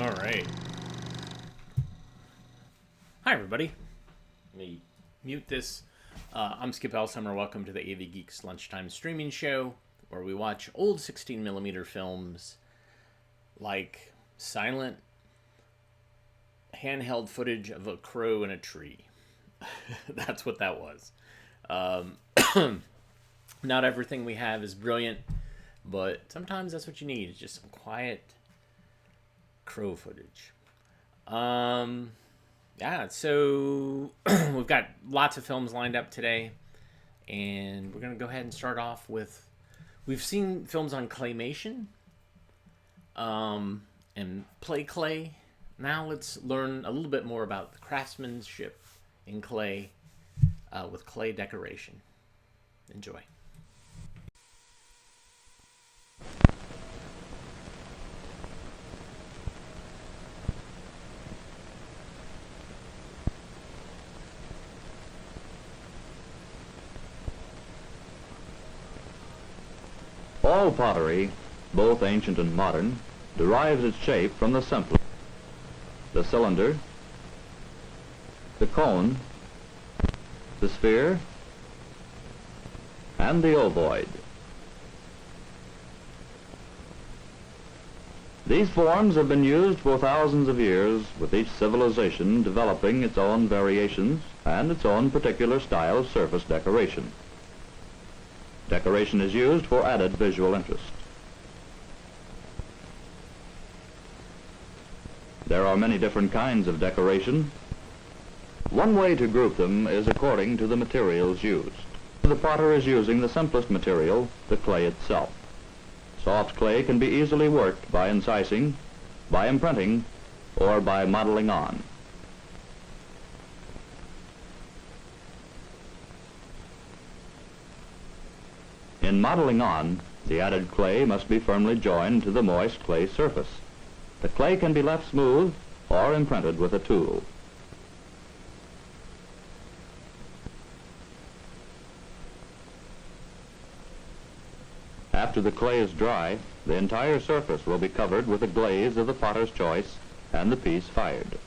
All right. Hi, everybody. Let me mute this. I'm Skip Alsheimer. Welcome to the AV Geeks Lunchtime streaming show, where we watch old 16mm films like silent handheld footage of a crow in a tree. That's what that was. Not everything we have is brilliant, but sometimes that's what you need, is just some quiet crow footage. Yeah, so we've got lots of films lined up today, and we're going to go ahead and start off with, we've seen films on claymation and play clay. Now let's learn a little bit more about the craftsmanship in clay with clay decoration. Enjoy. All pottery, both ancient and modern, derives its shape from the simplest: the cylinder, the cone, the sphere, and the ovoid. These forms have been used for thousands of years, with each civilization developing its own variations and its own particular style of surface decoration. Decoration is used for added visual interest. There are many different kinds of decoration. One way to group them is according to the materials used. The potter is using the simplest material, the clay itself. Soft clay can be easily worked by incising, by imprinting, or by modeling on. In modeling on, the added clay must be firmly joined to the moist clay surface. The clay can be left smooth or imprinted with a tool. After the clay is dry, the entire surface will be covered with a glaze of the potter's choice and the piece fired.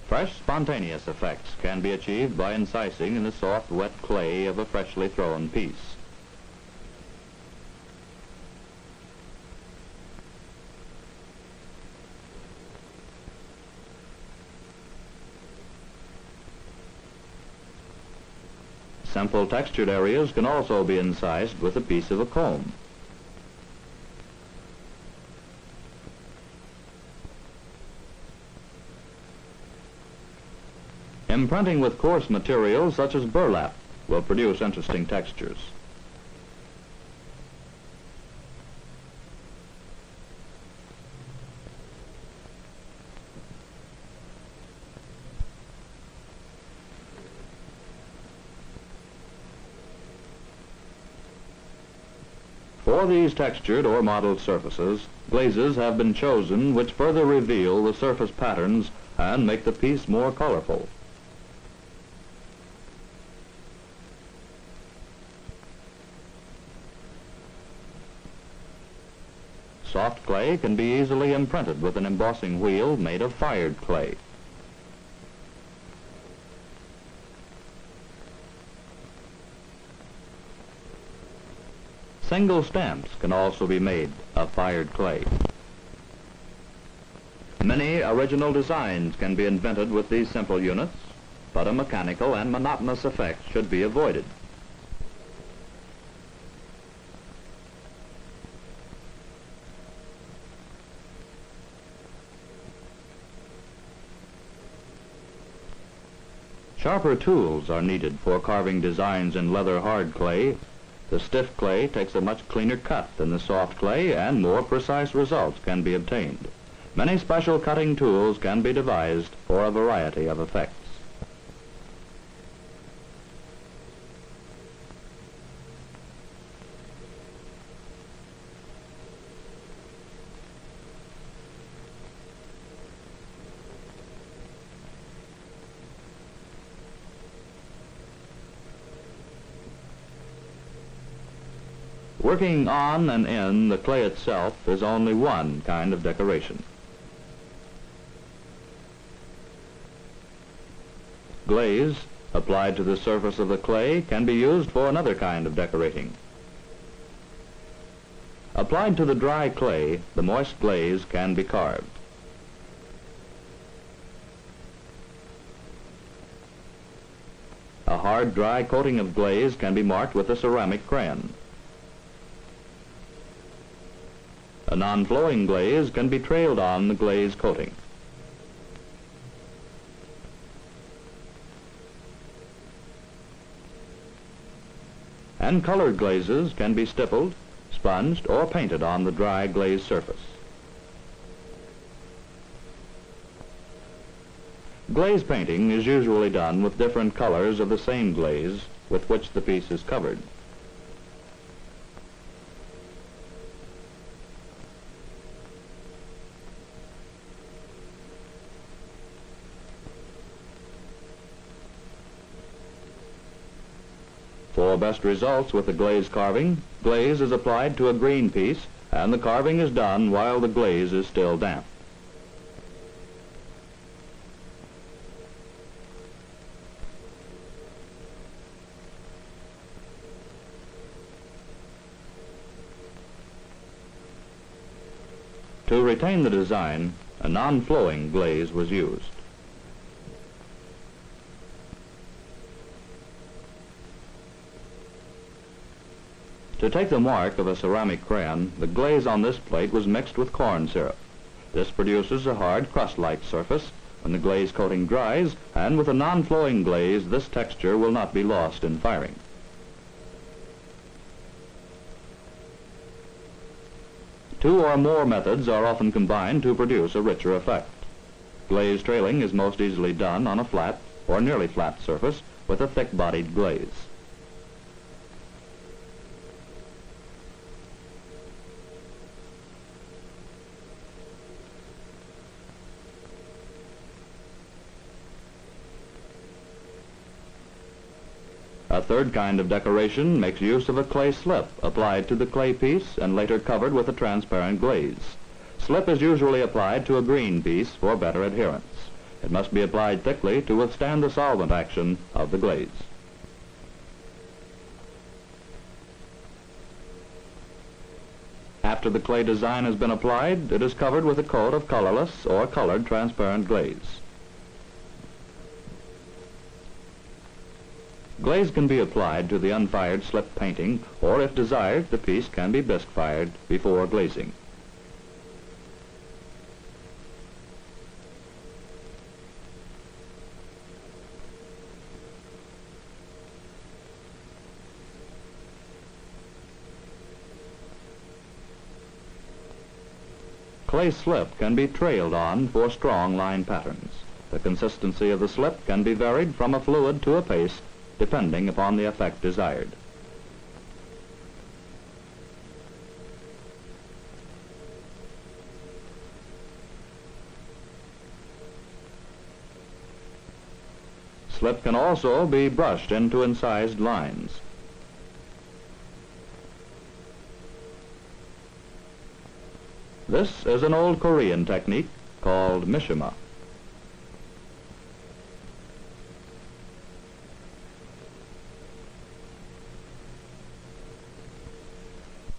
Fresh, spontaneous effects can be achieved by incising in the soft, wet clay of a freshly thrown piece. Simple textured areas can also be incised with a piece of a comb. Imprinting with coarse materials such as burlap will produce interesting textures. For these textured or modeled surfaces, glazes have been chosen which further reveal the surface patterns and make the piece more colorful. Soft clay can be easily imprinted with an embossing wheel made of fired clay. Single stamps can also be made of fired clay. Many original designs can be invented with these simple units, but a mechanical and monotonous effect should be avoided. Sharper tools are needed for carving designs in leather hard clay. The stiff clay takes a much cleaner cut than the soft clay, and more precise results can be obtained. Many special cutting tools can be devised for a variety of effects. Working on and in the clay itself is only one kind of decoration. Glaze, applied to the surface of the clay, can be used for another kind of decorating. Applied to the dry clay, the moist glaze can be carved. A hard, dry coating of glaze can be marked with a ceramic crayon. A non-flowing glaze can be trailed on the glaze coating. And colored glazes can be stippled, sponged, or painted on the dry glaze surface. Glaze painting is usually done with different colors of the same glaze with which the piece is covered. For best results with the glaze carving, glaze is applied to a green piece and the carving is done while the glaze is still damp. To retain the design, a non-flowing glaze was used. To take the mark of a ceramic crayon, the glaze on this plate was mixed with corn syrup. This produces a hard crust-like surface when the glaze coating dries, and with a non-flowing glaze, this texture will not be lost in firing. Two or more methods are often combined to produce a richer effect. Glaze trailing is most easily done on a flat or nearly flat surface with a thick-bodied glaze. A third kind of decoration makes use of a clay slip applied to the clay piece and later covered with a transparent glaze. Slip is usually applied to a green piece for better adherence. It must be applied thickly to withstand the solvent action of the glaze. After the clay design has been applied, it is covered with a coat of colorless or colored transparent glaze. Glaze can be applied to the unfired slip painting, or if desired, the piece can be bisque fired before glazing. Clay slip can be trailed on for strong line patterns. The consistency of the slip can be varied from a fluid to a paste, depending upon the effect desired. Slip can also be brushed into incised lines. This is an old Korean technique called mishima.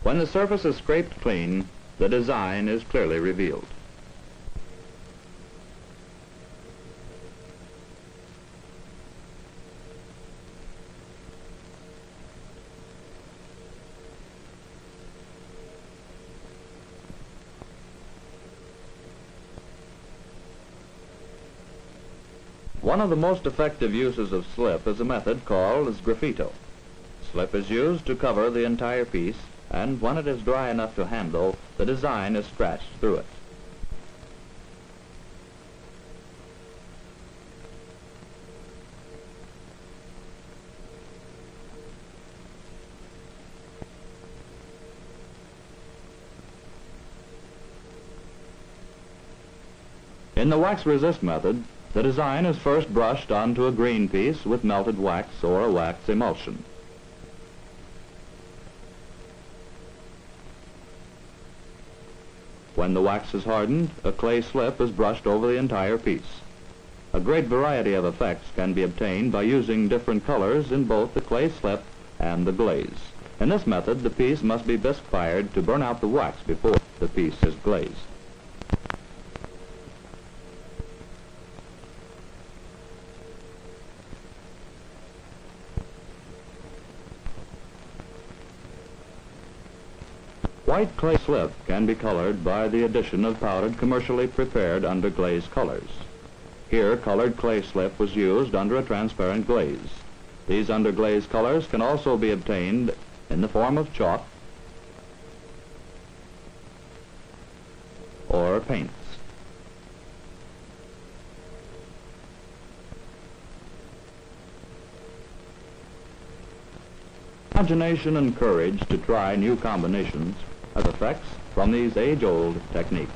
When the surface is scraped clean, the design is clearly revealed. One of the most effective uses of slip is a method called graffito. Slip is used to cover the entire piece, and when it is dry enough to handle, the design is scratched through it. In the wax resist method, the design is first brushed onto a green piece with melted wax or a wax emulsion. When the wax is hardened, a clay slip is brushed over the entire piece. A great variety of effects can be obtained by using different colors in both the clay slip and the glaze. In this method, the piece must be bisque fired to burn out the wax before the piece is glazed. White clay slip can be colored by the addition of powdered commercially prepared underglaze colors. Here, colored clay slip was used under a transparent glaze. These underglaze colors can also be obtained in the form of chalk or paints. Imagination and courage to try new combinations as effects from these age-old techniques.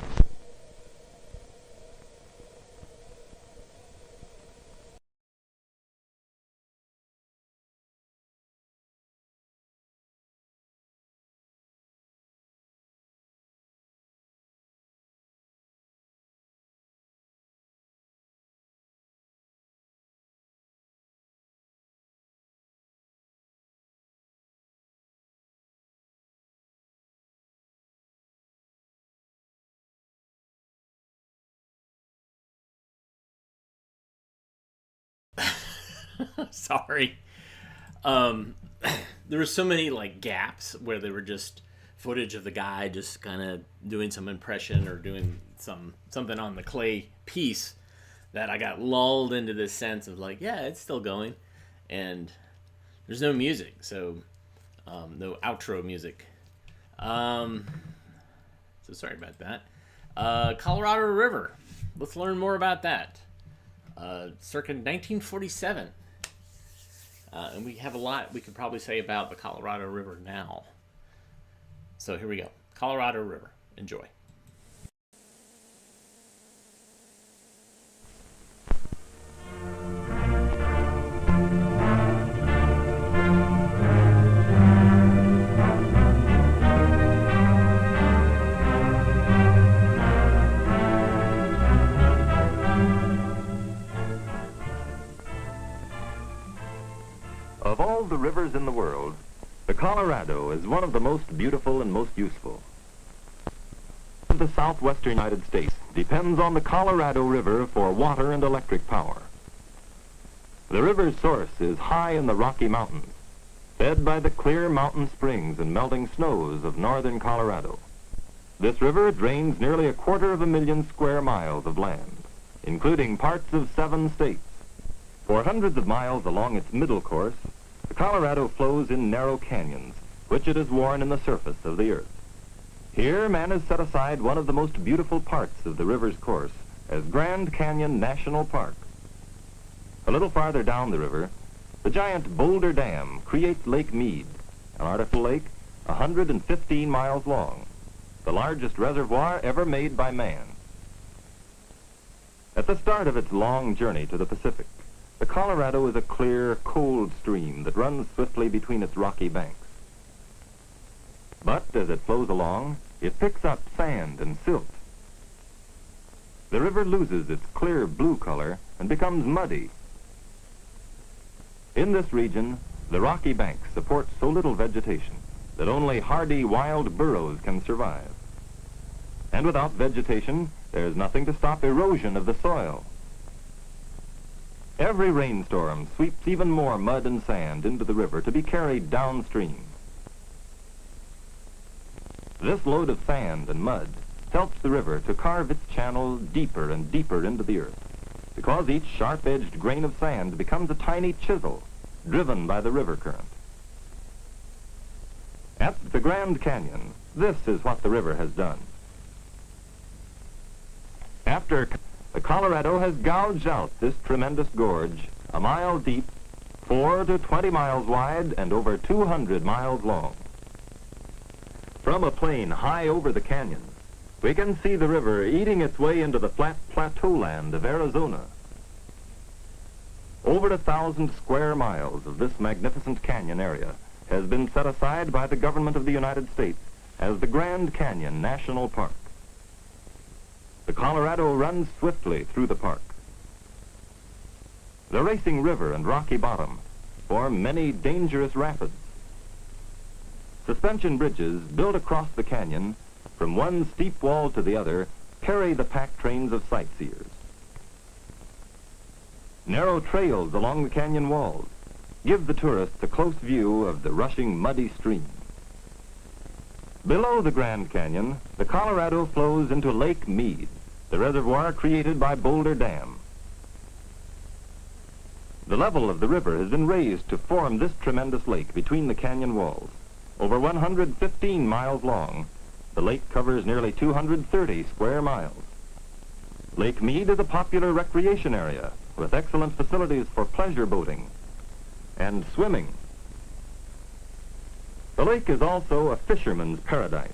Sorry. There were so many like gaps where they were just footage of the guy just kind of doing some impression or doing something on the clay piece that I got lulled into this sense of like, yeah, it's still going, and there's no music, so no outro music. So sorry about that. Colorado River. Let's learn more about that. Circa 1947. And we have a lot we could probably say about the Colorado River now. So here we go. Colorado River. Enjoy. Of all the rivers in the world, the Colorado is one of the most beautiful and most useful. The southwestern United States depends on the Colorado River for water and electric power. The river's source is high in the Rocky Mountains, fed by the clear mountain springs and melting snows of northern Colorado. This river drains nearly 250,000 square miles of land, including parts of 7 states. For hundreds of miles along its middle course, the Colorado flows in narrow canyons, which it has worn in the surface of the earth. Here, man has set aside one of the most beautiful parts of the river's course as Grand Canyon National Park. A little farther down the river, the giant Boulder Dam creates Lake Mead, an artificial lake 115 miles long, the largest reservoir ever made by man. At the start of its long journey to the Pacific, the Colorado is a clear, cold stream that runs swiftly between its rocky banks. But as it flows along, it picks up sand and silt. The river loses its clear blue color and becomes muddy. In this region, the rocky banks support so little vegetation that only hardy wild burros can survive. And without vegetation, there's nothing to stop erosion of the soil. Every rainstorm sweeps even more mud and sand into the river to be carried downstream. This load of sand and mud helps the river to carve its channels deeper and deeper into the earth, because each sharp-edged grain of sand becomes a tiny chisel driven by the river current. At the Grand Canyon, this is what the river has done. After the Colorado has gouged out this tremendous gorge, a mile deep, 4 to 20 miles wide, and over 200 miles long. From a plain high over the canyon, we can see the river eating its way into the flat plateau land of Arizona. Over 1,000 square miles of this magnificent canyon area has been set aside by the government of the United States as the Grand Canyon National Park. The Colorado runs swiftly through the park. The racing river and rocky bottom form many dangerous rapids. Suspension bridges built across the canyon from one steep wall to the other carry the pack trains of sightseers. Narrow trails along the canyon walls give the tourists a close view of the rushing muddy stream. Below the Grand Canyon, the Colorado flows into Lake Mead, the reservoir created by Boulder Dam. The level of the river has been raised to form this tremendous lake between the canyon walls. Over 115 miles long, the lake covers nearly 230 square miles. Lake Mead is a popular recreation area with excellent facilities for pleasure boating and swimming. The lake is also a fisherman's paradise,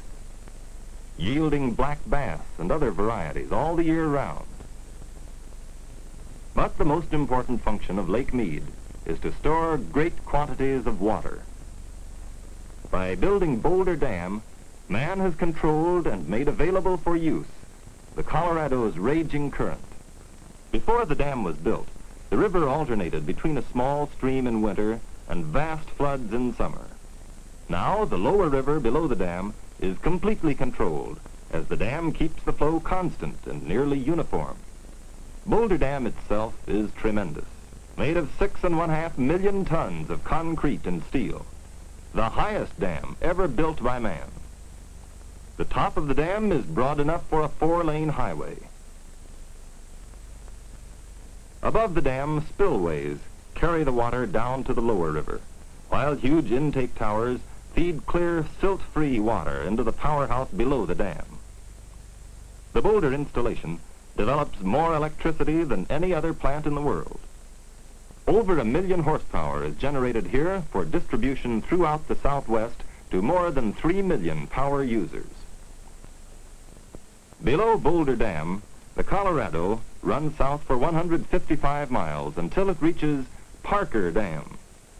yielding black bass and other varieties all the year round. But the most important function of Lake Mead is to store great quantities of water. By building Boulder Dam, man has controlled and made available for use the Colorado's raging current. Before the dam was built, the river alternated between a small stream in winter and vast floods in summer. Now, the lower river below the dam is completely controlled, as the dam keeps the flow constant and nearly uniform. Boulder Dam itself is tremendous, made of 6.5 million tons of concrete and steel, the highest dam ever built by man. The top of the dam is broad enough for a 4-lane highway. Above the dam, spillways carry the water down to the lower river, while huge intake towers feed clear, silt-free water into the powerhouse below the dam. The Boulder installation develops more electricity than any other plant in the world. Over 1 million horsepower is generated here for distribution throughout the Southwest to more than 3 million power users. Below Boulder Dam, the Colorado runs south for 155 miles until it reaches Parker Dam,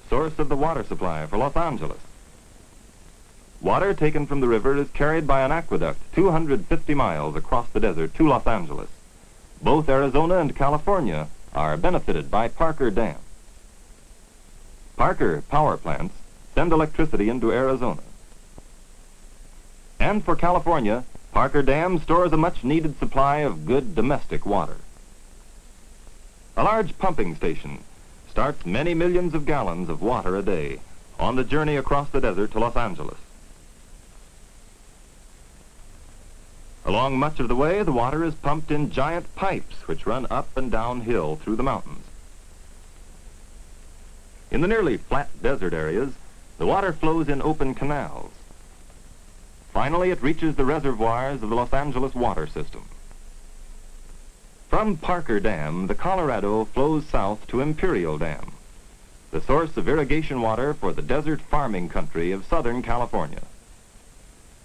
source of the water supply for Los Angeles. Water taken from the river is carried by an aqueduct 250 miles across the desert to Los Angeles. Both Arizona and California are benefited by Parker Dam. Parker power plants send electricity into Arizona. And for California, Parker Dam stores a much-needed supply of good domestic water. A large pumping station starts many millions of gallons of water a day on the journey across the desert to Los Angeles. Along much of the way, the water is pumped in giant pipes which run up and downhill through the mountains. In the nearly flat desert areas, the water flows in open canals. Finally, it reaches the reservoirs of the Los Angeles water system. From Parker Dam, the Colorado flows south to Imperial Dam, the source of irrigation water for the desert farming country of Southern California.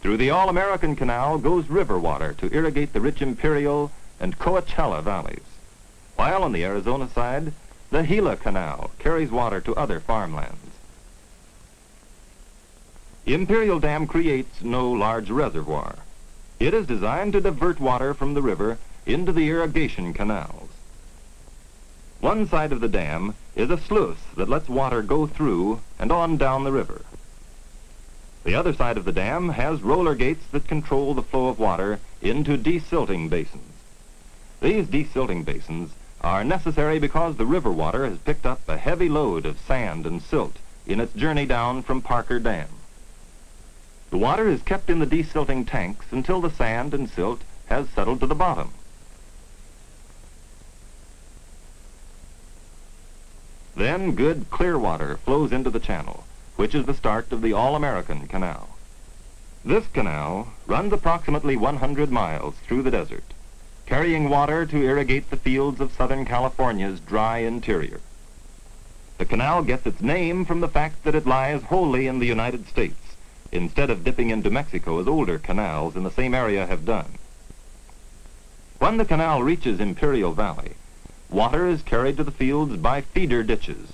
Through the All-American Canal goes river water to irrigate the rich Imperial and Coachella valleys, while on the Arizona side, the Gila Canal carries water to other farmlands. Imperial Dam creates no large reservoir. It is designed to divert water from the river into the irrigation canals. One side of the dam is a sluice that lets water go through and on down the river. The other side of the dam has roller gates that control the flow of water into desilting basins. These desilting basins are necessary because the river water has picked up a heavy load of sand and silt in its journey down from Parker Dam. The water is kept in the desilting tanks until the sand and silt has settled to the bottom. Then good clear water flows into the channel, which is the start of the All-American Canal. This canal runs approximately 100 miles through the desert, carrying water to irrigate the fields of Southern California's dry interior. The canal gets its name from the fact that it lies wholly in the United States, instead of dipping into Mexico as older canals in the same area have done. When the canal reaches Imperial Valley, water is carried to the fields by feeder ditches.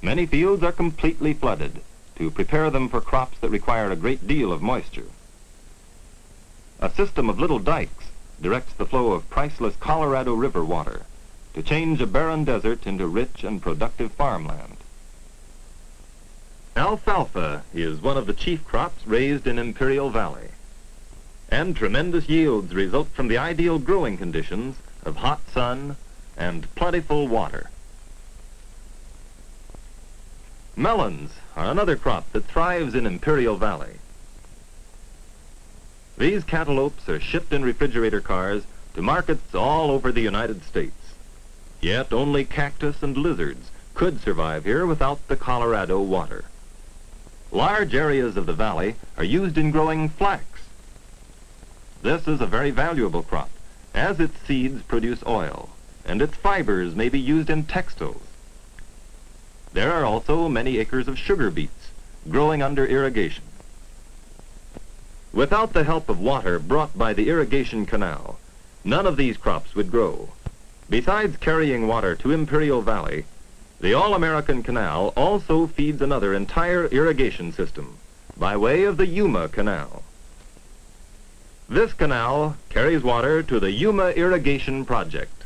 Many fields are completely flooded to prepare them for crops that require a great deal of moisture. A system of little dikes directs the flow of priceless Colorado River water to change a barren desert into rich and productive farmland. Alfalfa is one of the chief crops raised in Imperial Valley, and tremendous yields result from the ideal growing conditions of hot sun and plentiful water. Melons are another crop that thrives in Imperial Valley. These cantaloupes are shipped in refrigerator cars to markets all over the United States. Yet only cactus and lizards could survive here without the Colorado water. Large areas of the valley are used in growing flax. This is a very valuable crop, as its seeds produce oil, and its fibers may be used in textiles. There are also many acres of sugar beets growing under irrigation. Without the help of water brought by the irrigation canal, none of these crops would grow. Besides carrying water to Imperial Valley, the All-American Canal also feeds another entire irrigation system by way of the Yuma Canal. This canal carries water to the Yuma Irrigation Project.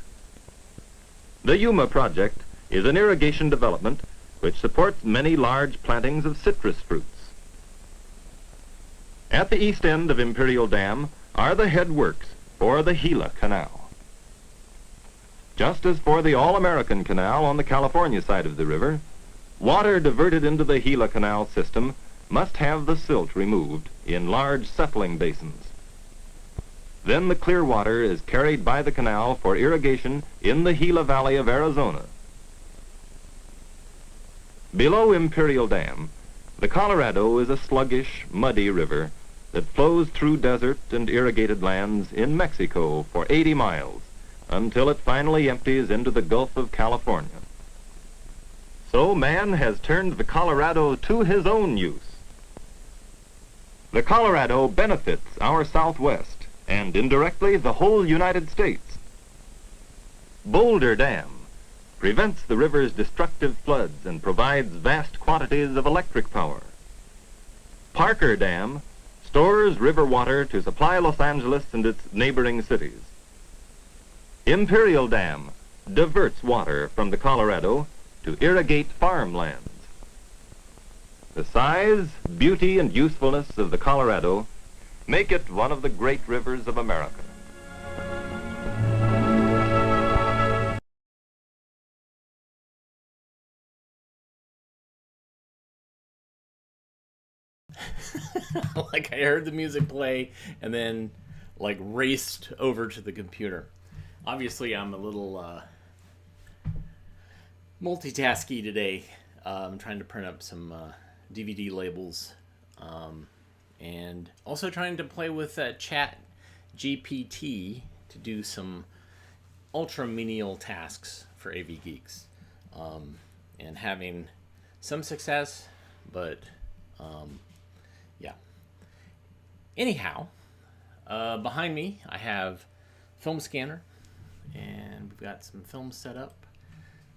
The Yuma Project is an irrigation development which supports many large plantings of citrus fruits. At the east end of Imperial Dam are the headworks for the Gila Canal. Just as for the All-American Canal on the California side of the river, water diverted into the Gila Canal system must have the silt removed in large settling basins. Then the clear water is carried by the canal for irrigation in the Gila Valley of Arizona. Below Imperial Dam, the Colorado is a sluggish, muddy river that flows through desert and irrigated lands in Mexico for 80 miles. Until it finally empties into the Gulf of California. So man has turned the Colorado to his own use. The Colorado benefits our Southwest and indirectly the whole United States. Boulder Dam prevents the river's destructive floods and provides vast quantities of electric power. Parker Dam stores river water to supply Los Angeles and its neighboring cities. Imperial Dam diverts water from the Colorado to irrigate farmlands. The size, beauty, and usefulness of the Colorado make it one of the great rivers of America. Like I heard the music play and then like raced over to the computer. Obviously, I'm a little multitasky today. I'm trying to print up some DVD labels and also trying to play with Chat GPT to do some ultra menial tasks for AV Geeks and having some success, but yeah. Anyhow, behind me I have film scanner. And we've got some films set up.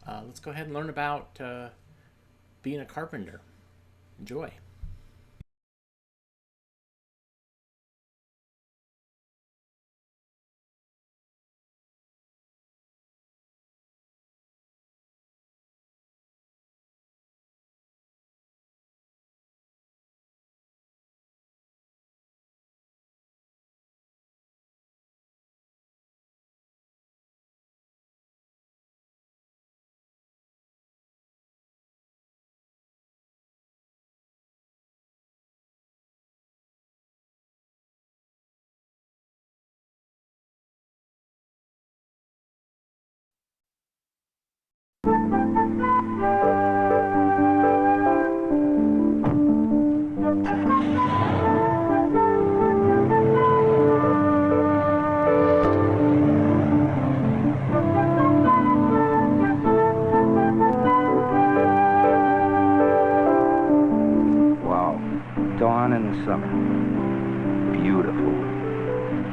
Let's go ahead and learn about being a carpenter. Enjoy.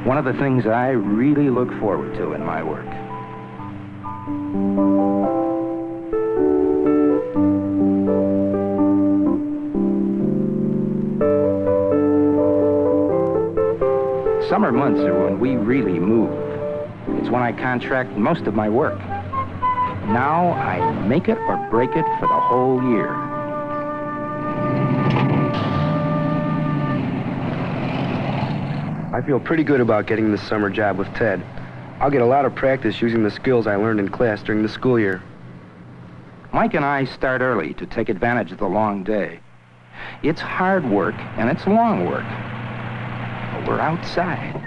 One of the things I really look forward to in my work. summer months are when we really move. It's when I contract most of my work. Now I make it or break it for the whole year. I feel pretty good about getting this summer job with Ted. I'll get a lot of practice using the skills I learned in class during the school year. Mike and I start early to take advantage of the long day. It's hard work and it's long work, but we're outside.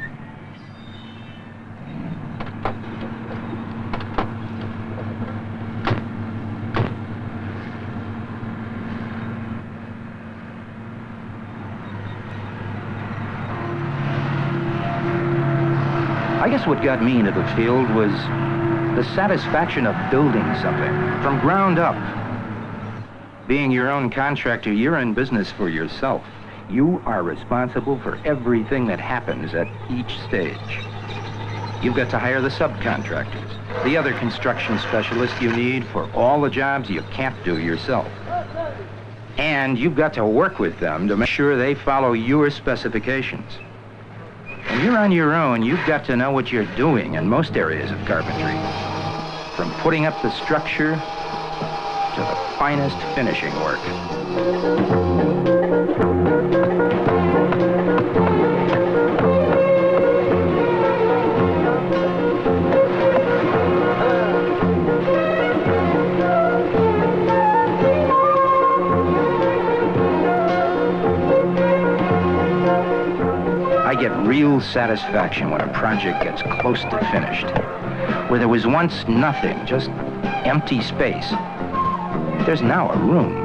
I guess what got me into the field was the satisfaction of building something from ground up. Being your own contractor, you're in business for yourself. You are responsible for everything that happens at each stage. You've got to hire the subcontractors, the other construction specialists you need for all the jobs you can't do yourself. And you've got to work with them to make sure they follow your specifications. When you're on your own, you've got to know what you're doing in most areas of carpentry. From putting up the structure to the finest finishing work. I get real satisfaction when a project gets close to finished. Where there was once nothing, just empty space, there's now a room.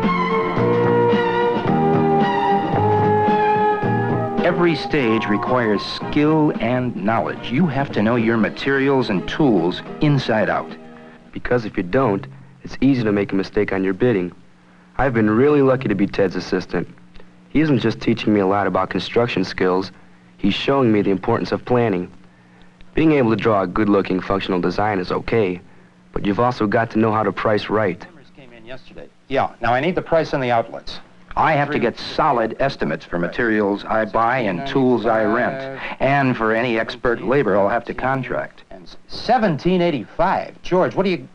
Every stage requires skill and knowledge. You have to know your materials and tools inside out. Because if you don't, it's easy to make a mistake on your bidding. I've been really lucky to be Ted's assistant. He isn't just teaching me a lot about construction skills, he's showing me the importance of planning. Being able to draw a good-looking functional design is okay, but you've also got to know how to price right. Came in yesterday. Yeah, now I need the price on the outlets. I have to get solid estimates for materials I buy and tools I rent, and for any expert labor I'll have to contract. $17.85. George, what are you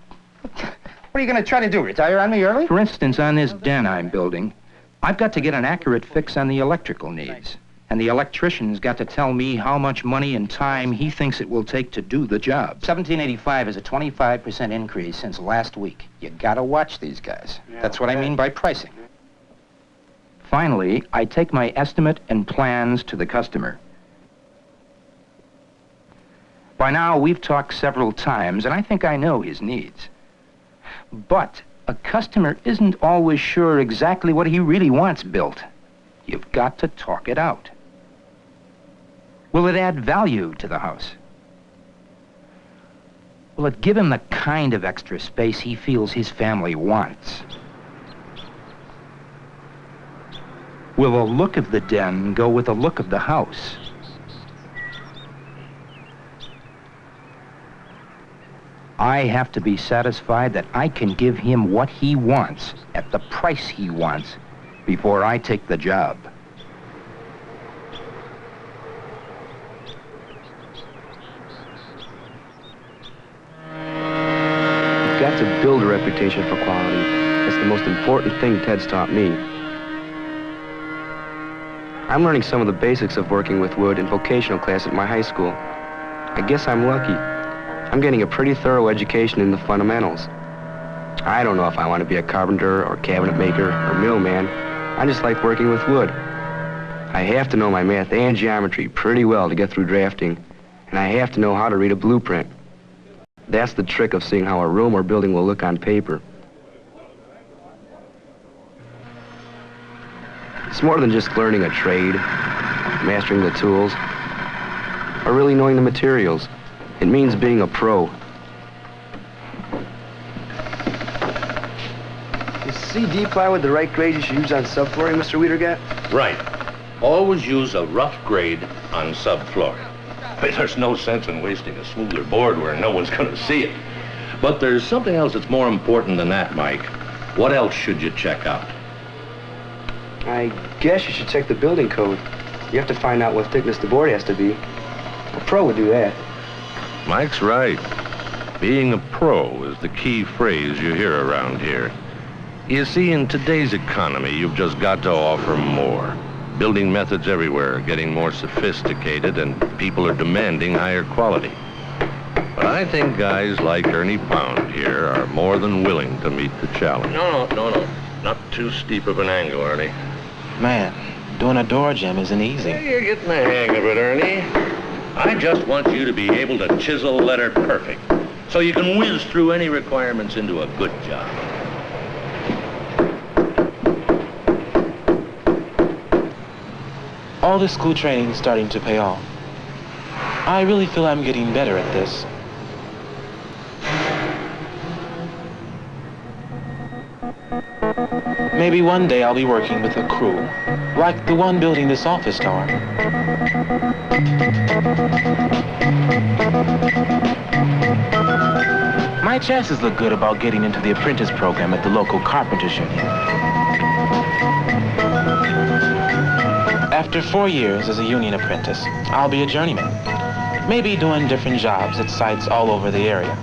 going to try to do, retire on me early? For instance, on this den I'm building, I've got to get an accurate fix on the electrical needs. And the electrician's got to tell me how much money and time he thinks it will take to do the job. $17.85 is a 25% increase since last week. You gotta watch these guys. That's what I mean by pricing. Finally, I take my estimate and plans to the customer. By now, we've talked several times, and I think I know his needs. But a customer isn't always sure exactly what he really wants built. You've got to talk it out. Will it add value to the house? Will it give him the kind of extra space he feels his family wants? Will the look of the den go with the look of the house? I have to be satisfied that I can give him what he wants at the price he wants before I take the job. You've got to build a reputation for quality. That's the most important thing Ted's taught me. I'm learning some of the basics of working with wood in vocational class at my high school. I guess I'm lucky. I'm getting a pretty thorough education in the fundamentals. I don't know if I want to be a carpenter or cabinet maker or millman. I just like working with wood. I have to know my math and geometry pretty well to get through drafting, and I have to know how to read a blueprint. That's the trick of seeing how a room or building will look on paper. It's more than just learning a trade, mastering the tools, or really knowing the materials. It means being a pro. Is CD plywood the right grade you should use on subflooring, Mr. Wiedergat? Right. Always use a rough grade on subflooring. There's no sense in wasting a smoother board where no one's going to see it. But there's something else that's more important than that, Mike. What else should you check out? I guess you should check the building code. You have to find out what thickness the board has to be. pro would do that. Mike's right. Being a pro is the key phrase you hear around here. You see, in today's economy, you've just got to offer more. Building methods everywhere are getting more sophisticated, and people are demanding higher quality. But I think guys like Ernie Pound here are more than willing to meet the challenge. No. Not too steep of an angle, Ernie. Man, doing a door jam isn't easy. You're getting the hang of it, Ernie. I just want you to be able to chisel a letter perfect, so you can whiz through any requirements into a good job. All this school training is starting to pay off. I really feel I'm getting better at this. Maybe one day I'll be working with a crew, like the one building this office tower. My chances look good about getting into the apprentice program at the local Carpenters Union. After 4 years as a union apprentice, I'll be a journeyman, maybe doing different jobs at sites all over the area.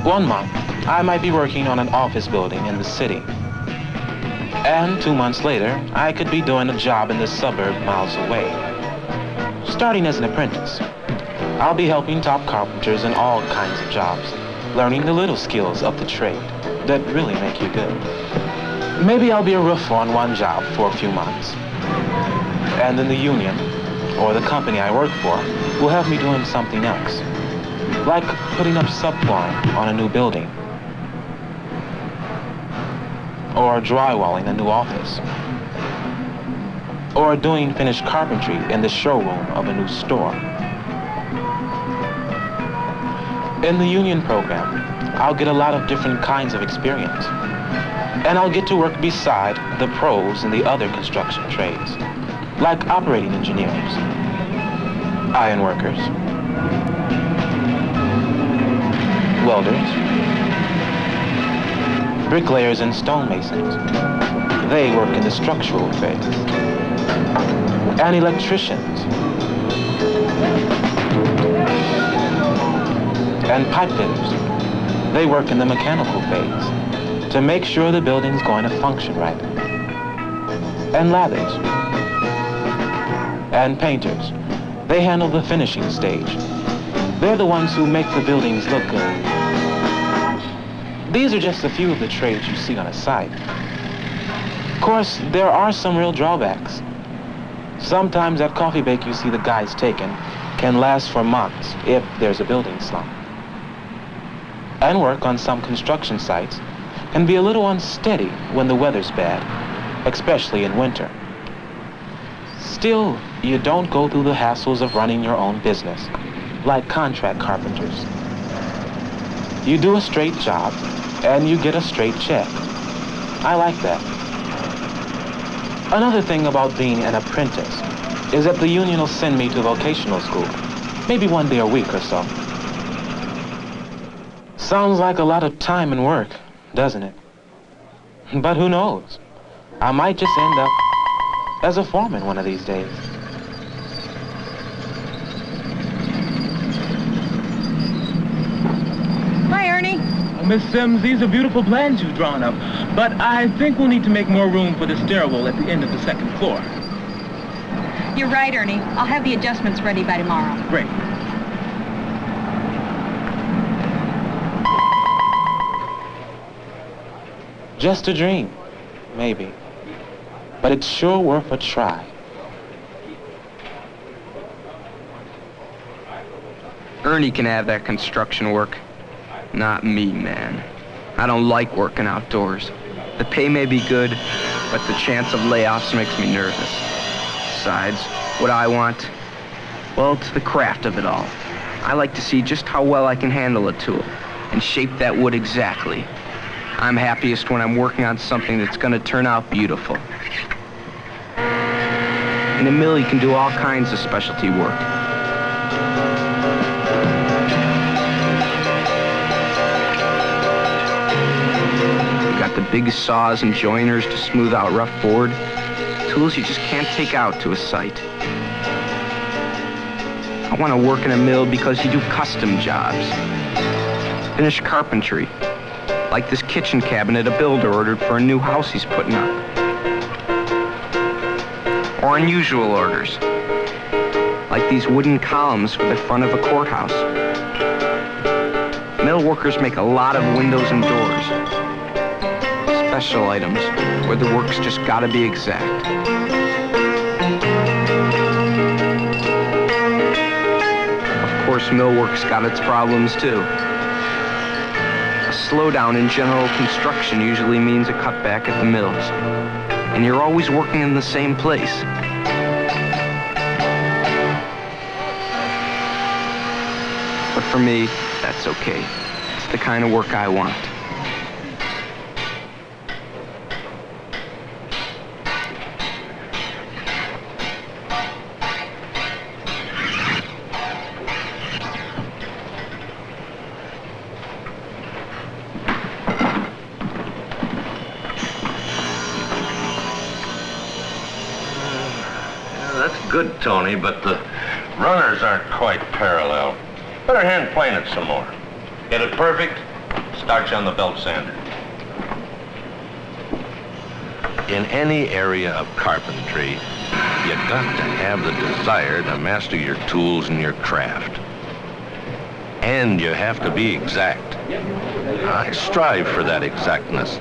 1 month, I might be working on an office building in the city. And 2 months later, I could be doing a job in the suburb miles away. Starting as an apprentice, I'll be helping top carpenters in all kinds of jobs, learning the little skills of the trade that really make you good. Maybe I'll be a roofer on one job for a few months. And then the union, or the company I work for, will have me doing something else, like putting up subflooring on a new building, or drywalling a new office, or doing finished carpentry in the showroom of a new store. In the union program, I'll get a lot of different kinds of experience, and I'll get to work beside the pros in the other construction trades, like operating engineers, iron workers, welders, bricklayers and stonemasons. They work in the structural phase. And electricians. And pipe fitters. They work in the mechanical phase to make sure the building's going to function right. And lathers. And painters. They handle the finishing stage. They're the ones who make the buildings look good. These are just a few of the trades you see on a site. Of course, there are some real drawbacks. Sometimes that coffee break you see the guys taking can last for months if there's a building slump. And work on some construction sites can be a little unsteady when the weather's bad, especially in winter. Still, you don't go through the hassles of running your own business, like contract carpenters. You do a straight job, and you get a straight check. I like that. Another thing about being an apprentice is that the union will send me to vocational school, maybe 1 day a week or so. Sounds like a lot of time and work, doesn't it? But who knows? I might just end up as a foreman one of these days. Hi, Ernie. Miss Sims, these are beautiful plans you've drawn up, but I think we'll need to make more room for the stairwell at the end of the second floor. You're right, Ernie. I'll have the adjustments ready by tomorrow. Great. Just a dream, maybe. But it's sure worth a try. Ernie can have that construction work. Not me, man. I don't like working outdoors. The pay may be good, but the chance of layoffs makes me nervous. Besides, what I want, well, it's the craft of it all. I like to see just how well I can handle a tool and shape that wood exactly. I'm happiest when I'm working on something that's gonna turn out beautiful. In a mill, you can do all kinds of specialty work. Got the big saws and joiners to smooth out rough board. Tools you just can't take out to a site. I want to work in a mill because you do custom jobs. Finish carpentry, like this kitchen cabinet a builder ordered for a new house he's putting up. Or unusual orders, like these wooden columns for the front of a courthouse. Mill workers make a lot of windows and doors. Special items where the work's just gotta be exact. Of course, millwork's got its problems too. A slowdown in general construction usually means a cutback at the mills. And you're always working in the same place. But for me, that's okay. It's the kind of work I want. That's good, Tony, but the runners aren't quite parallel. Better hand plane it some more. Get it perfect, start you on the belt sander. In any area of carpentry, you got to have the desire to master your tools and your craft. And you have to be exact. I strive for that exactness.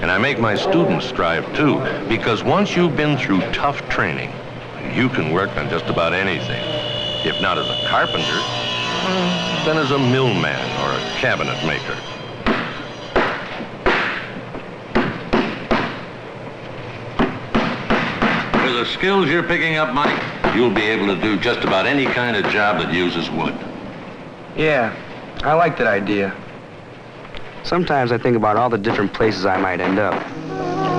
And I make my students strive too, because once you've been through tough training, you can work on just about anything. If not as a carpenter, then as a millman or a cabinet maker. With the skills you're picking up, Mike, you'll be able to do just about any kind of job that uses wood. Yeah, I like that idea. Sometimes I think about all the different places I might end up.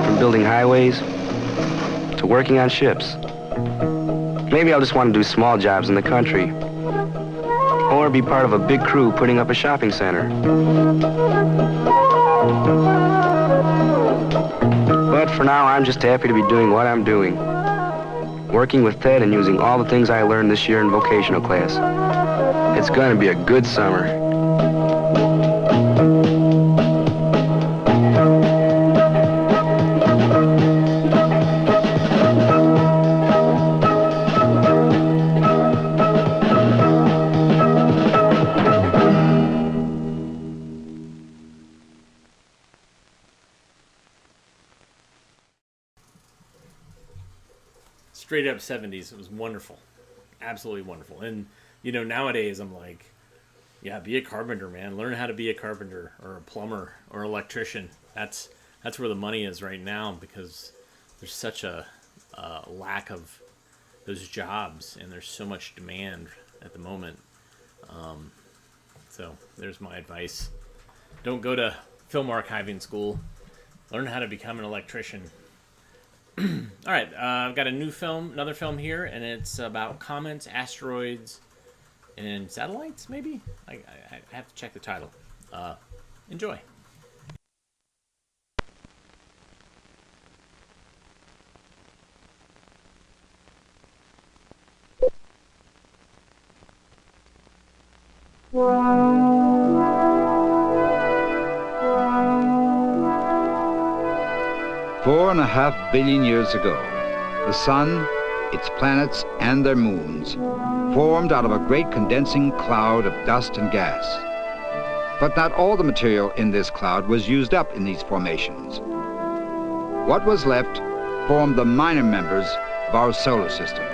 From building highways to working on ships. Maybe I'll just want to do small jobs in the country. Or be part of a big crew putting up a shopping center. But for now, I'm just happy to be doing what I'm doing. Working with Ted and using all the things I learned this year in vocational class. It's gonna be a good summer. Straight up 70s. It was wonderful. Absolutely wonderful. And, you know, nowadays I'm like, yeah, be a carpenter, man. Learn how to be a carpenter or a plumber or electrician. That's where the money is right now, because there's such a lack of those jobs and there's so much demand at the moment. So there's my advice. Don't go to film archiving school. Learn how to become an electrician. All right, I've got another film here, and it's about comets, asteroids, and satellites, maybe? I have to check the title. Enjoy. Four and a half billion years ago, the sun, its planets, and their moons formed out of a great condensing cloud of dust and gas. But not all the material in this cloud was used up in these formations. What was left formed the minor members of our solar system.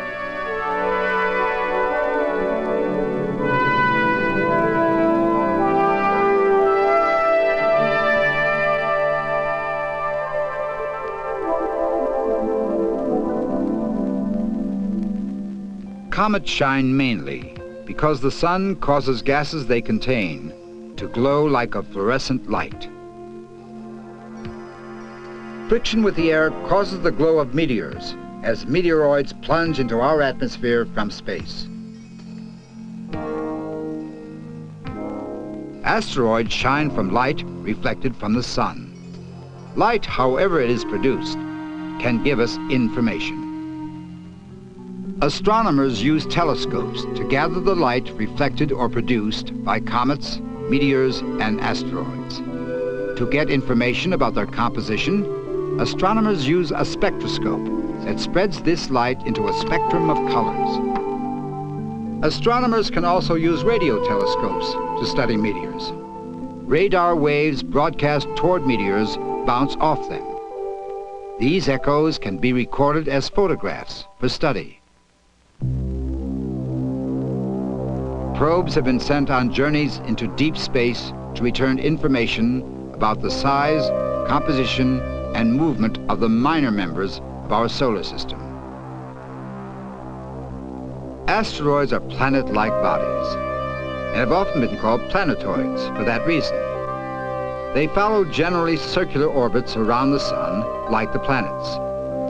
Comets shine mainly because the sun causes gases they contain to glow like a fluorescent light. Friction with the air causes the glow of meteors as meteoroids plunge into our atmosphere from space. Asteroids shine from light reflected from the sun. Light, however it is produced, can give us information. Astronomers use telescopes to gather the light reflected or produced by comets, meteors, and asteroids. To get information about their composition, astronomers use a spectroscope that spreads this light into a spectrum of colors. Astronomers can also use radio telescopes to study meteors. Radar waves broadcast toward meteors bounce off them. These echoes can be recorded as photographs for study. Probes have been sent on journeys into deep space to return information about the size, composition, and movement of the minor members of our solar system. Asteroids are planet-like bodies and have often been called planetoids for that reason. They follow generally circular orbits around the sun, like the planets,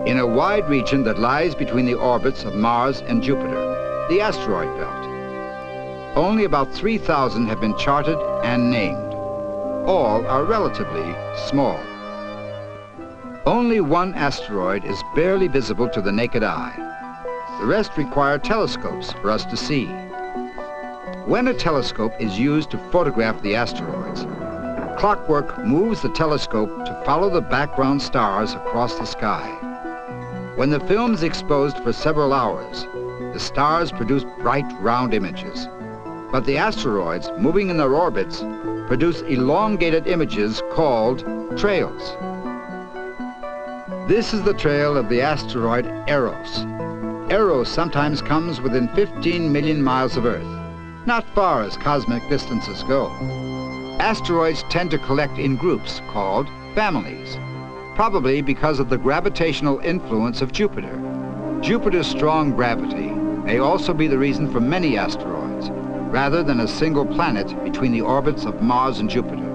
in a wide region that lies between the orbits of Mars and Jupiter, the asteroid belt. Only about 3,000 have been charted and named. All are relatively small. Only one asteroid is barely visible to the naked eye. The rest require telescopes for us to see. When a telescope is used to photograph the asteroids, clockwork moves the telescope to follow the background stars across the sky. When the film is exposed for several hours, the stars produce bright, round images. But the asteroids, moving in their orbits, produce elongated images called trails. This is the trail of the asteroid Eros. Eros sometimes comes within 15 million miles of Earth, not far as cosmic distances go. Asteroids tend to collect in groups called families, probably because of the gravitational influence of Jupiter. Jupiter's strong gravity may also be the reason for many asteroids, rather than a single planet between the orbits of Mars and Jupiter.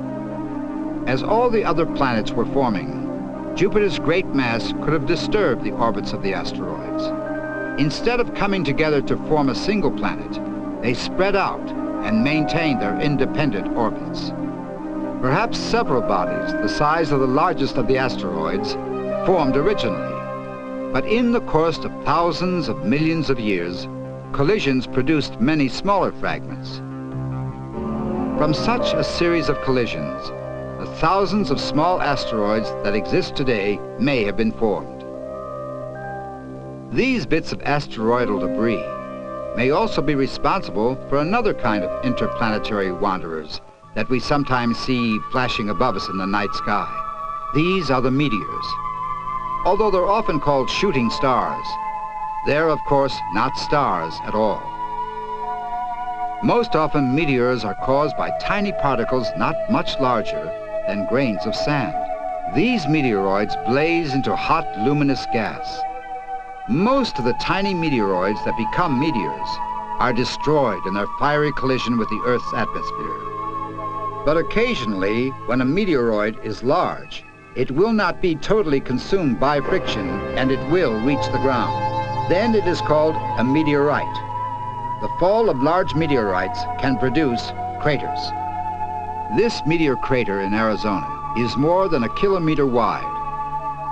As all the other planets were forming, Jupiter's great mass could have disturbed the orbits of the asteroids. Instead of coming together to form a single planet, they spread out and maintained their independent orbits. Perhaps several bodies, the size of the largest of the asteroids, formed originally. But in the course of thousands of millions of years, collisions produced many smaller fragments. From such a series of collisions, the thousands of small asteroids that exist today may have been formed. These bits of asteroidal debris may also be responsible for another kind of interplanetary wanderers that we sometimes see flashing above us in the night sky. These are the meteors. Although they're often called shooting stars, they're, of course, not stars at all. Most often, meteors are caused by tiny particles not much larger than grains of sand. These meteoroids blaze into hot, luminous gas. Most of the tiny meteoroids that become meteors are destroyed in their fiery collision with the Earth's atmosphere. But occasionally, when a meteoroid is large, it will not be totally consumed by friction, and it will reach the ground. Then it is called a meteorite. The fall of large meteorites can produce craters. This meteor crater in Arizona is more than 1 kilometer wide.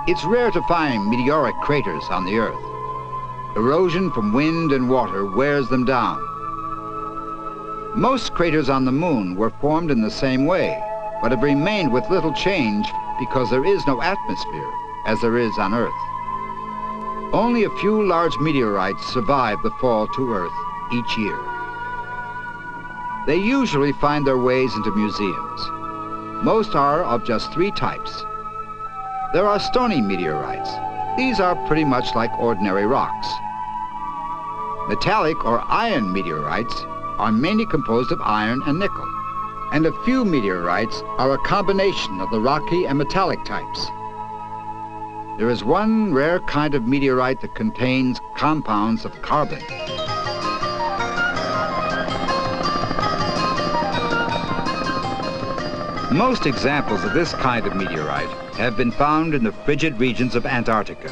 It's rare to find meteoric craters on the Earth. Erosion from wind and water wears them down. Most craters on the Moon were formed in the same way, but have remained with little change because there is no atmosphere, as there is on Earth. Only a few large meteorites survive the fall to Earth each year. They usually find their ways into museums. Most are of just 3 types. There are stony meteorites. These are pretty much like ordinary rocks. Metallic or iron meteorites are mainly composed of iron and nickel. And a few meteorites are a combination of the rocky and metallic types. There is one rare kind of meteorite that contains compounds of carbon. Most examples of this kind of meteorite have been found in the frigid regions of Antarctica.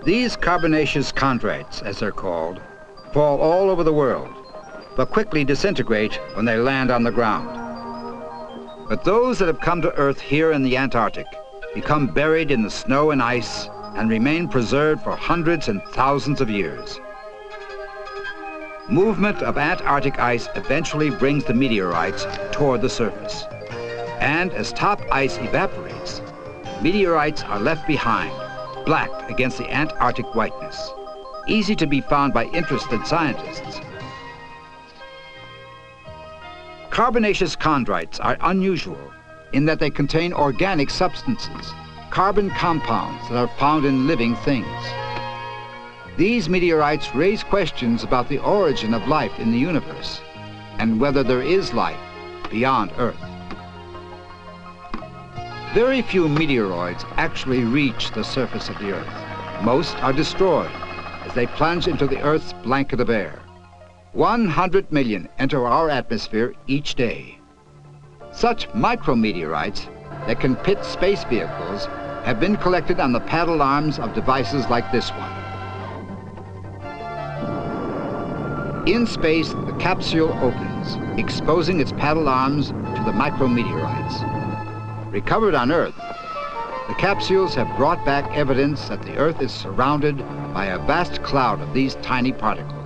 These carbonaceous chondrites, as they're called, fall all over the world, but quickly disintegrate when they land on the ground. But those that have come to Earth here in the Antarctic become buried in the snow and ice, and remain preserved for hundreds and thousands of years. Movement of Antarctic ice eventually brings the meteorites toward the surface. And as top ice evaporates, meteorites are left behind, black against the Antarctic whiteness, easy to be found by interested scientists. Carbonaceous chondrites are unusual in that they contain organic substances, carbon compounds that are found in living things. These meteorites raise questions about the origin of life in the universe and whether there is life beyond Earth. Very few meteoroids actually reach the surface of the Earth. Most are destroyed as they plunge into the Earth's blanket of air. 100 million enter our atmosphere each day. Such micrometeorites that can pit space vehicles have been collected on the paddle arms of devices like this one. In space, the capsule opens, exposing its paddle arms to the micrometeorites. Recovered on Earth, the capsules have brought back evidence that the Earth is surrounded by a vast cloud of these tiny particles.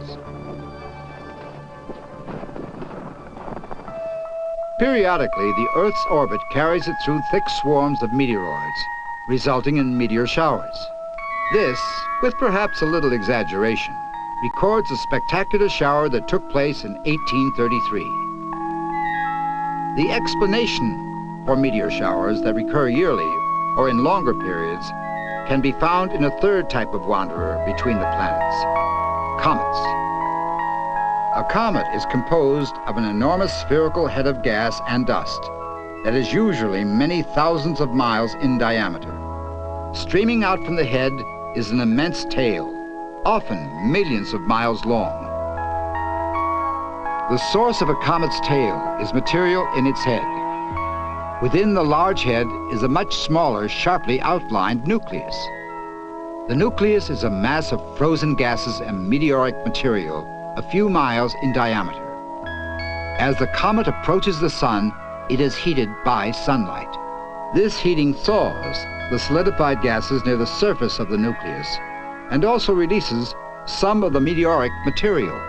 Periodically, the Earth's orbit carries it through thick swarms of meteoroids, resulting in meteor showers. This, with perhaps a little exaggeration, records a spectacular shower that took place in 1833. The explanation for meteor showers that recur yearly or in longer periods can be found in a third type of wanderer between the planets, comets. A comet is composed of an enormous spherical head of gas and dust that is usually many thousands of miles in diameter. Streaming out from the head is an immense tail, often millions of miles long. The source of a comet's tail is material in its head. Within the large head is a much smaller, sharply outlined nucleus. The nucleus is a mass of frozen gases and meteoric material a few miles in diameter. As the comet approaches the sun, it is heated by sunlight. This heating thaws the solidified gases near the surface of the nucleus and also releases some of the meteoric material.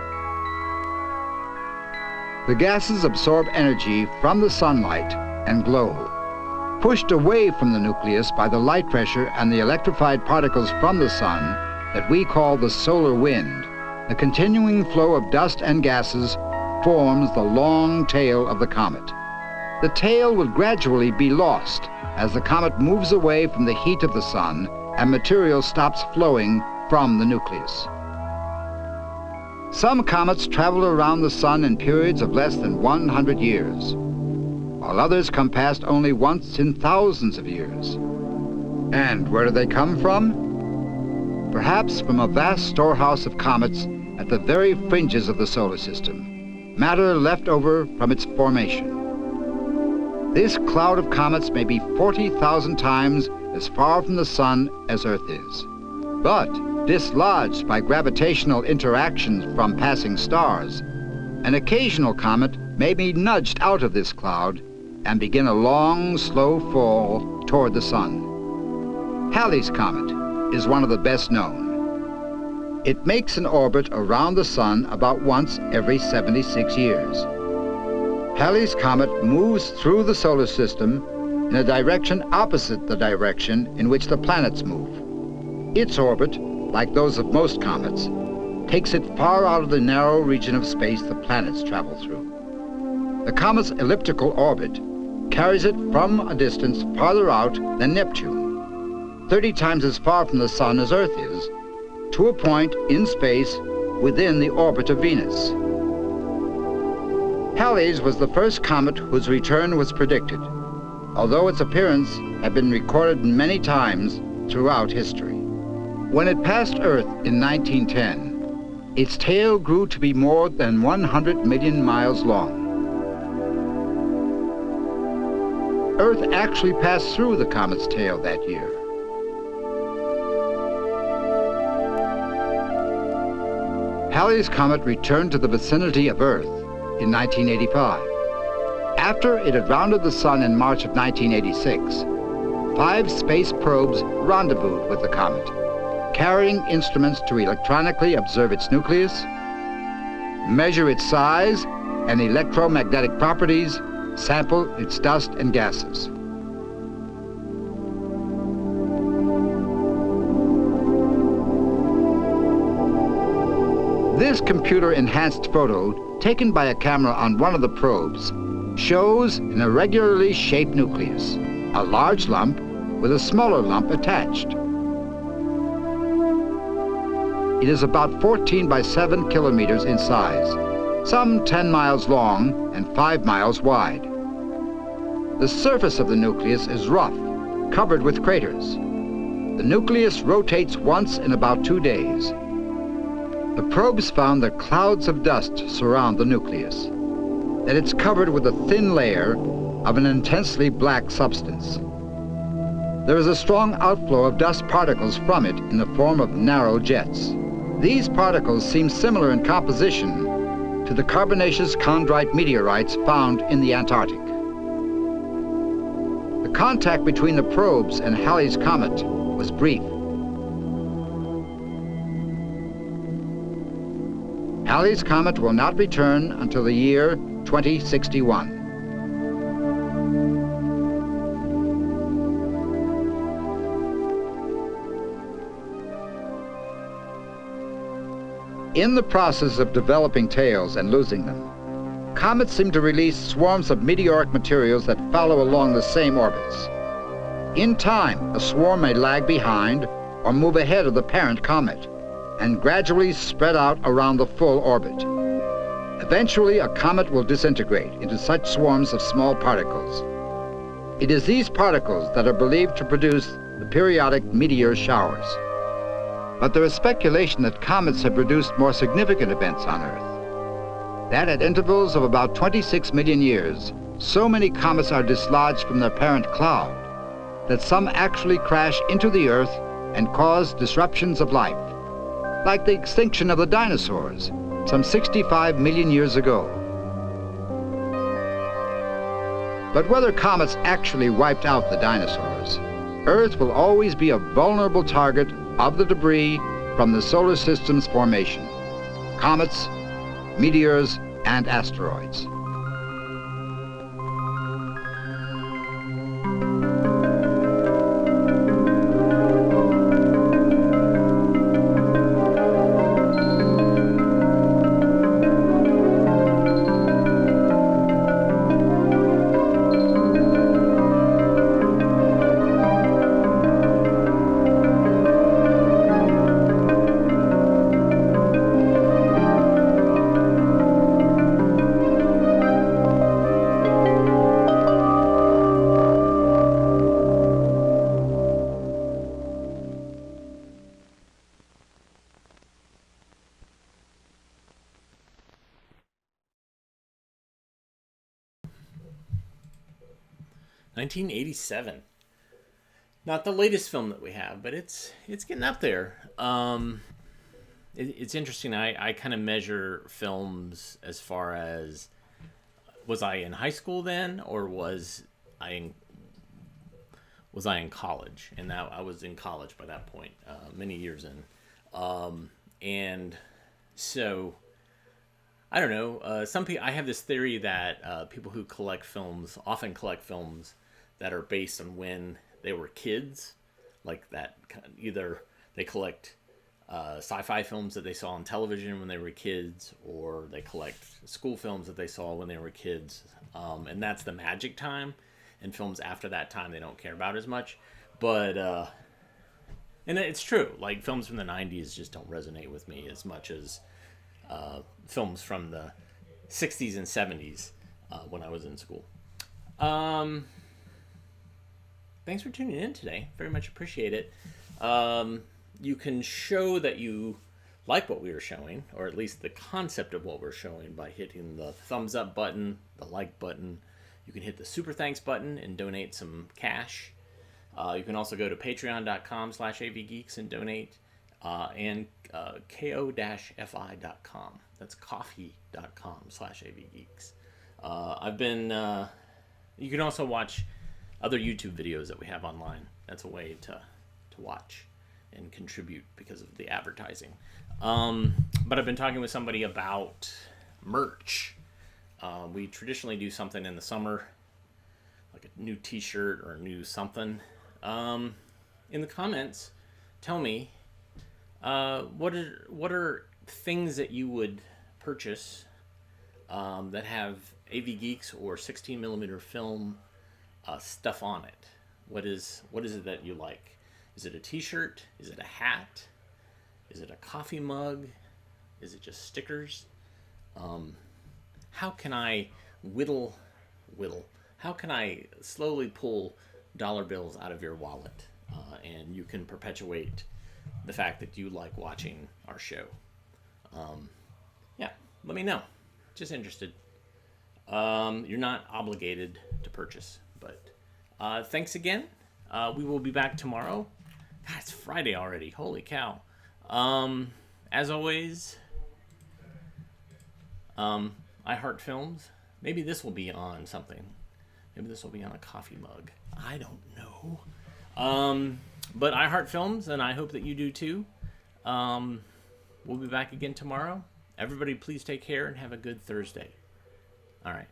The gases absorb energy from the sunlight and glow. Pushed away from the nucleus by the light pressure and the electrified particles from the sun that we call the solar wind, the continuing flow of dust and gases forms the long tail of the comet. The tail will gradually be lost as the comet moves away from the heat of the sun and material stops flowing from the nucleus. Some comets travel around the sun in periods of less than 100 years, while others come past only once in thousands of years. And where do they come from? Perhaps from a vast storehouse of comets at the very fringes of the solar system, matter left over from its formation. This cloud of comets may be 40,000 times as far from the sun as Earth is. But dislodged by gravitational interactions from passing stars, an occasional comet may be nudged out of this cloud and begin a long, slow fall toward the sun. Halley's Comet is one of the best known. It makes an orbit around the sun about once every 76 years. Halley's Comet moves through the solar system in a direction opposite the direction in which the planets move. Its orbit, like those of most comets, takes it far out of the narrow region of space the planets travel through. The comet's elliptical orbit carries it from a distance farther out than Neptune, 30 times as far from the sun as Earth is, to a point in space within the orbit of Venus. Halley's was the first comet whose return was predicted, although its appearance had been recorded many times throughout history. When it passed Earth in 1910, its tail grew to be more than 100 million miles long. Earth actually passed through the comet's tail that year. Halley's Comet returned to the vicinity of Earth in 1985. After it had rounded the sun in March of 1986, 5 space probes rendezvoused with the comet, carrying instruments to electronically observe its nucleus, measure its size and electromagnetic properties, sample its dust and gases. This computer-enhanced photo, taken by a camera on one of the probes, shows an irregularly shaped nucleus, a large lump with a smaller lump attached. It is about 14 by 7 kilometers in size, some 10 miles long and 5 miles wide. The surface of the nucleus is rough, covered with craters. The nucleus rotates once in about 2 days. The probes found that clouds of dust surround the nucleus, that it's covered with a thin layer of an intensely black substance. There is a strong outflow of dust particles from it in the form of narrow jets. These particles seem similar in composition to the carbonaceous chondrite meteorites found in the Antarctic. The contact between the probes and Halley's Comet was brief. Halley's Comet will not return until the year 2061. In the process of developing tails and losing them, comets seem to release swarms of meteoric materials that follow along the same orbits. In time, a swarm may lag behind or move ahead of the parent comet and gradually spread out around the full orbit. Eventually, a comet will disintegrate into such swarms of small particles. It is these particles that are believed to produce the periodic meteor showers. But there is speculation that comets have produced more significant events on Earth. That at intervals of about 26 million years, so many comets are dislodged from their parent cloud that some actually crash into the Earth and cause disruptions of life, like the extinction of the dinosaurs some 65 million years ago. But whether comets actually wiped out the dinosaurs, Earth will always be a vulnerable target of the debris from the solar system's formation: comets, meteors, and asteroids. (1987). Not the latest film that we have, but it's getting up there. It's interesting. I kind of measure films as far as, was I in high school then, or was I in college? And now I was in college by that point, many years in. And so I don't know. Some people, I have this theory that people who collect films often collect films that are based on when they were kids, like that. Either they collect sci-fi films that they saw on television when they were kids, or they collect school films that they saw when they were kids, and that's the magic time. And films after that time they don't care about as much. But and it's true, like films from the 90s just don't resonate with me as much as films from the 60s and 70s when I was in school. Thanks for tuning in today. Very much appreciate it. You can show that you like what we were showing, or at least the concept of what we're showing, by hitting the thumbs up button, the like button. You can hit the super thanks button and donate some cash. You can also go to patreon.com/avgeeks and donate, and ko-fi.com. That's coffee.com/avgeeks. You can also watch other YouTube videos that we have online. That's a way to watch and contribute because of the advertising. But I've been talking with somebody about merch. We traditionally do something in the summer, like a new t-shirt or a new something. In the comments, tell me, what are things that you would purchase that have AV Geeks or 16 millimeter film stuff on it? What is it that you like? Is it a t-shirt? Is it a hat? Is it a coffee mug? Is it just stickers? How can I whittle? How can I slowly pull dollar bills out of your wallet, and you can perpetuate the fact that you like watching our show? Yeah, let me know. Just interested. You're not obligated to purchase, but thanks again. We will be back tomorrow. God, it's Friday already. Holy cow. As always, I Heart Films. Maybe this will be on something. Maybe this will be on a coffee mug. I don't know. But I Heart Films, and I hope that you do too. We'll be back again tomorrow. Everybody, please take care and have a good Thursday. All right.